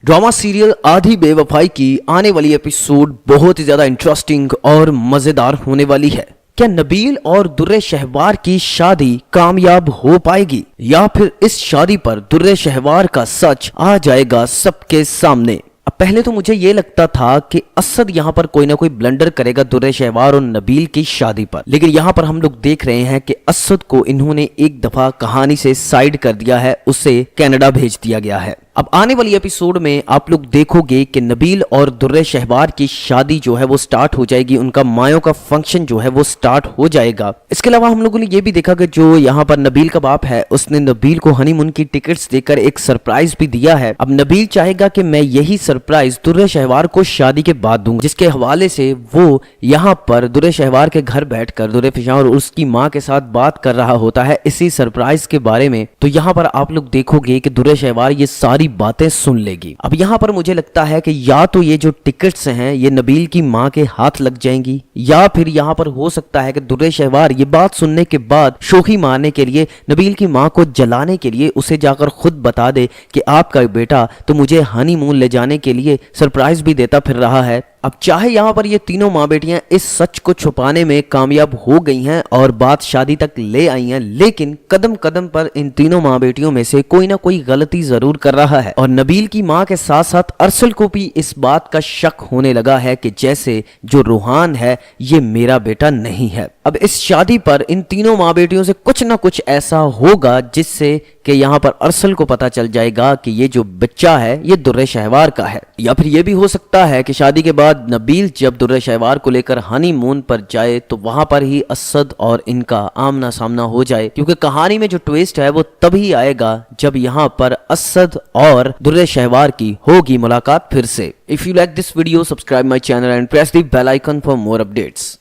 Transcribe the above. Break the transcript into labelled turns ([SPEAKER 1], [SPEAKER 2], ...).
[SPEAKER 1] Drama serial आधी बेवफाई की आने वाली एपिसोड बहुत ही ज्यादा इंटरेस्टिंग और मजेदार होने वाली है। क्या नबील और दुर्रे शहवार की शादी कामयाब हो पाएगी या फिर इस शादी पर दुर्रे शहवार का सच आ जाएगा सबके सामने। अब पहले तो मुझे ये लगता था कि असद यहाँ पर कोई ना कोई ब्लंडर करेगा दुर्रे शहवार और नबील की शादी पर, लेकिन यहाँ पर हम लोग देख रहे हैं कि असद को इन्होंने एक दफा कहानी से साइड कर दिया है, उसे कनाडा भेज दिया गया है। अब आने वाली एपिसोड में आप लोग देखोगे कि नबील और दुर्रे शहवार की शादी जो है वो स्टार्ट हो जाएगी, उनका मायों का फंक्शन जो है वो स्टार्ट हो जाएगा। इसके अलावा हम लोगों ने ये भी देखा कि जो यहाँ पर नबील का बाप है उसने नबील को हनीमून की टिकट्स देकर एक सरप्राइज भी दिया है। अब नबील चाहेगा कि मैं यही सरप्राइज दुर्रे शहवार को शादी के बाद दूंगा, जिसके हवाले से वो यहाँ पर दुर्रे शहवार के घर बैठकर दुर्रे पेशावर और उसकी माँ के साथ बात कर रहा होता है इसी सरप्राइज के बारे में। तो यहाँ पर आप लोग देखोगे कि दुर्रे शहवार ये सारी बातें सुन लेगी। अब यहाँ पर मुझे लगता है कि या तो ये जो टिकट्स हैं ये नबील की माँ के हाथ लग जाएंगी, या फिर यहाँ पर हो सकता है कि दुर्रे शहवार ये बात सुनने के बाद शोखी मारने के लिए नबील की माँ को जलाने के लिए उसे जाकर खुद बता दे कि आपका बेटा तो मुझे हनीमून ले जाने के लिए सरप्राइज भी देता फिर रहा है। अब चाहे यहाँ पर ये तीनों माँ बेटियां इस सच को छुपाने में कामयाब हो गई हैं और बात शादी तक ले आई हैं, लेकिन कदम कदम पर इन तीनों माँ बेटियों में से कोई ना कोई गलती जरूर कर रहा है। और नबील की माँ के साथ साथ अरसल को भी इस बात का शक होने लगा है कि जैसे जो रूहान है ये मेरा बेटा नहीं है। अब इस शादी पर इन तीनों माँ बेटियों से कुछ ना कुछ ऐसा होगा जिससे कि यहाँ पर अरसल को पता चल जाएगा कि ये जो बच्चा है ये दुर्रे शहवार का है। या फिर ये भी हो सकता है कि शादी के बाद नबील जब दुर्रे शहवार को लेकर हनीमून पर जाए तो वहां पर ही असद और इनका आमना सामना हो जाए, क्योंकि कहानी में जो ट्विस्ट है वो तभी आएगा जब यहाँ पर असद और दुर्रे शहवार की होगी मुलाकात फिर से। If you like this video, subscribe my channel and press the bell icon for more updates.